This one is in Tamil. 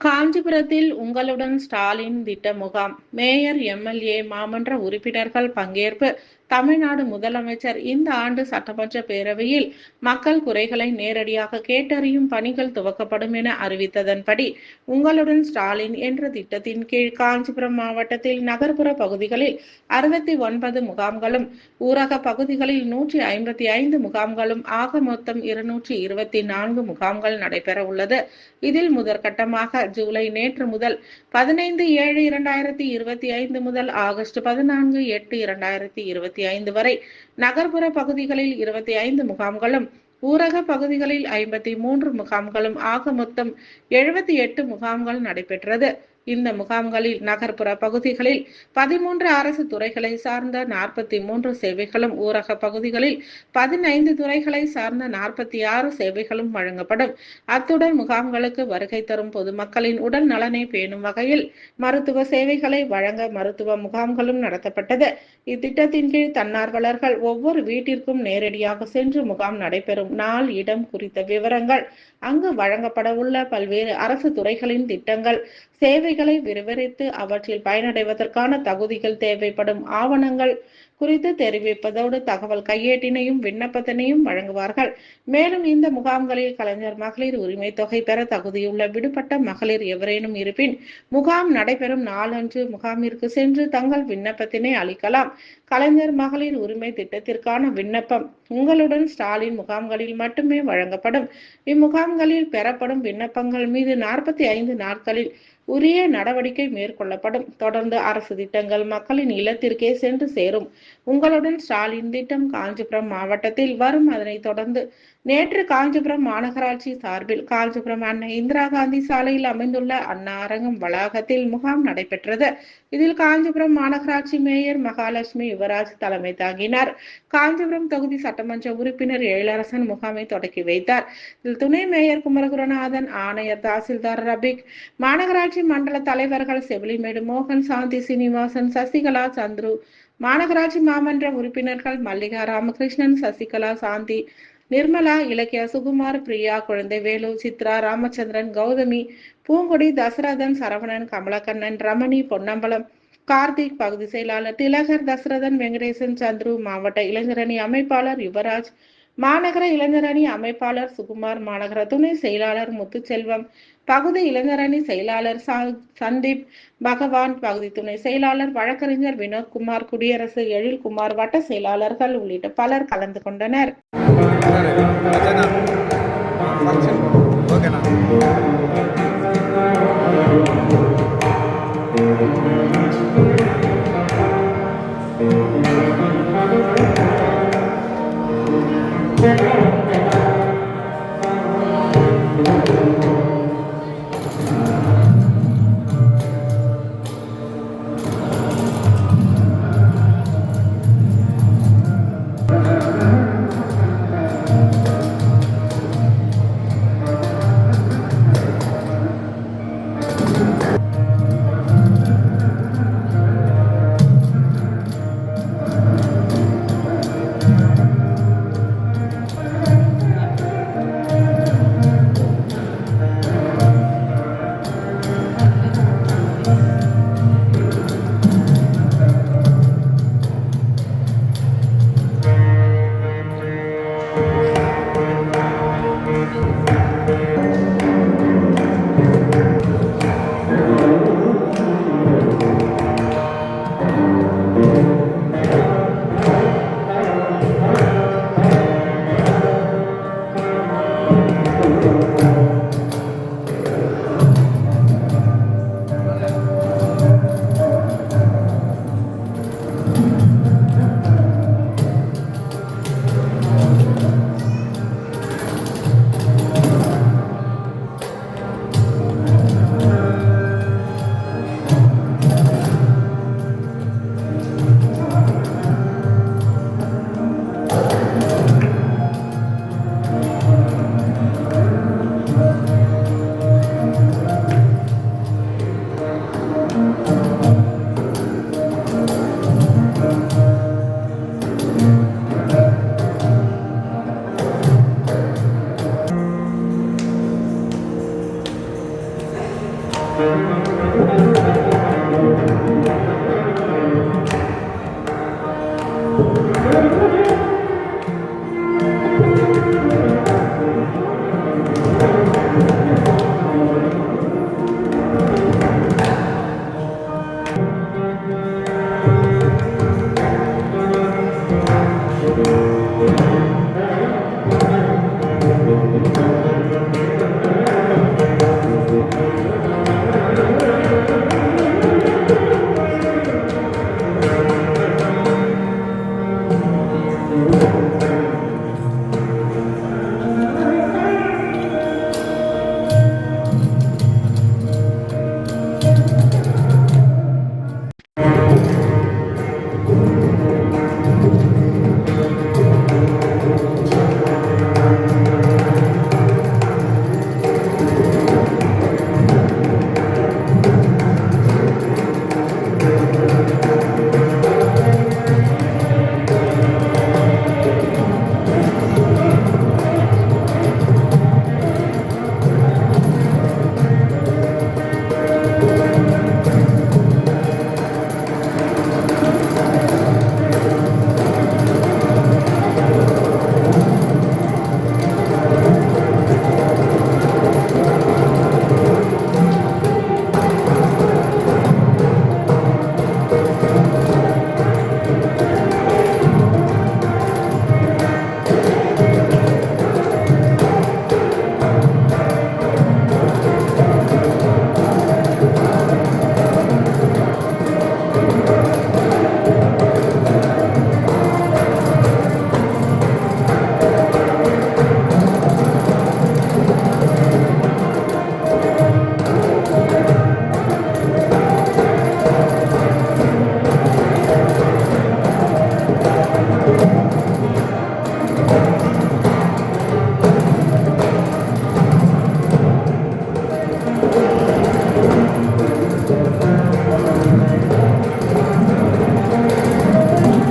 காஞ்சிபுரத்தில் உங்களுடன் ஸ்டாலின் திட்ட முகாம். மேயர், எம்எல்ஏ, மாமன்ற உறுப்பினர்கள் பங்கேற்பு. தமிழ்நாடு முதலமைச்சர் இந்த ஆண்டு சட்டமன்ற பேரவையில் மக்கள் குறைகளை நேரடியாக கேட்டறியும் பணிகள் துவக்கப்படும் என அறிவித்ததன்படி உங்களுடன் ஸ்டாலின் என்ற திட்டத்தின் கீழ் காஞ்சிபுரம் மாவட்டத்தில் நகர்ப்புற பகுதிகளில் 69 முகாம்களும், ஊரக பகுதிகளில் 155 முகாம்களும் ஆக மொத்தம் 224 முகாம்கள் நடைபெற உள்ளது. இதில் முதற்கட்டமாக ஜூலை நேற்று முதல் 15/7/2025 முதல் ஆகஸ்ட் 14/8/2025 வரை நகர்ப்புற பகுதிகளில் 25 முகாம்களும், ஊரக பகுதிகளில் 53 முகாம்களும் ஆக மொத்தம் 78 முகாம்கள் நடைபெற்றது. இந்த முகாம்களில் நகர்ப்புற பகுதிகளில் 13 அரசு துறைகளை சார்ந்த 43 சேவைகளும், ஊரக பகுதிகளில் 15 துறைகளை சார்ந்த 46 சேவைகளும் வழங்கப்படும். அத்துடன் முகாம்களுக்கு வருகை தரும் பொதுமக்களின் உடல் நலனை பேணும் வகையில் மருத்துவ சேவைகளை வழங்க மருத்துவ முகாம்களும் நடத்தப்பட்டது. இத்திட்டத்தின் கீழ் தன்னார்வலர்கள் ஒவ்வொரு வீட்டிற்கும் நேரடியாக சென்று முகாம் நடைபெறும் நாள், இடம் குறித்த விவரங்கள், அங்கு வழங்கப்பட உள்ள பல்வேறு அரசு துறைகளின் திட்டங்கள், சேவைகளை விவரித்து அவற்றில் பயனடைவதற்கான தகுதிகள், தேவைப்படும் ஆவணங்கள் குறித்து தெரிவிப்பதோடு தகவல் கையேட்டினையும் விண்ணப்பத்தினையும் வழங்குவார்கள். மேலும் இந்த முகாம்களில் கலைஞர் மகளிர் உரிமை தொகை பெற தகுதியுள்ள விடுபட்ட மகளிர் எவரேனும் இருப்பின் முகாம் நடைபெறும் நாளன்று முகாமிற்கு சென்று தங்கள் விண்ணப்பத்தினை அளிக்கலாம். கலைஞர் மகளிர் உரிமை திட்டத்திற்கான விண்ணப்பம் உங்களுடன் ஸ்டாலின் முகாம்களில் மட்டுமே வழங்கப்படும். இம்முகாம்களில் பெறப்படும் விண்ணப்பங்கள் மீது 45 நாட்களில் உரிய நடவடிக்கை மேற்கொள்ளப்படும். தொடர்ந்து அரசு திட்டங்கள் மக்களின் இல்லத்திற்கே சென்று சேரும். உங்களுடன் ஸ்டாலின் திட்டம் காஞ்சிபுரம் மாவட்டத்தில் வரும். அதனைத் தொடர்ந்து நேற்று காஞ்சிபுரம் மாநகராட்சி சார்பில் காஞ்சிபுரம் அன்னை இந்திரா காந்தி சாலையில் அமைந்துள்ள அண்ணா அரங்கம் வளாகத்தில் முகாம் நடைபெற்றது. இதில் காஞ்சிபுரம் மாநகராட்சி மேயர் மகாலட்சுமி யுவராஜ் தலைமை தாங்கினார். காஞ்சிபுரம் தொகுதி சட்டமன்ற உறுப்பினர் எழிலரசன் முகாமை தொடக்கி வைத்தார். இதில் துணை மேயர் குமரகுருநாதன், ஆணையர் தாசில்தார் ரபிக், மாநகராட்சி மண்டல தலைவர்கள் செவிலிமேடு மோகன், சாந்தி சீனிவாசன், சசிகலா, சந்துரு, மாநகராட்சி மாமன்ற உறுப்பினர்கள் மல்லிகா ராமகிருஷ்ணன், சசிகலா, சாந்தி, நிர்மலா, இலக்கியா, சுகுமார், பிரியா, குழந்தை வேலு, சித்ரா, ராமச்சந்திரன், கௌதமி, பூங்கொடி, தசரதன், சரவணன், கமலக்கண்ணன், ரமணி, பொன்னம்பலம், கார்த்திக், பகுதி செயலாளர் திலகர், தசரதன், வெங்கடேசன், சந்துரு, மாவட்ட இளைஞரணி அமைப்பாளர் யுவராஜ், மாநகர இளைஞரணி அமைப்பாளர் சுகுமார், மாநகர துணை செயலாளர் முத்துச்செல்வம், பகுதி இளைஞரணி செயலாளர் சந்தீப் பகவான், பகுதி துணை செயலாளர் வழக்கறிஞர் வினோத்குமார், குடியரசு, எழில்குமார், வட்ட செயலாளர்கள் உள்ளிட்ட பலர் கலந்து கொண்டனர்.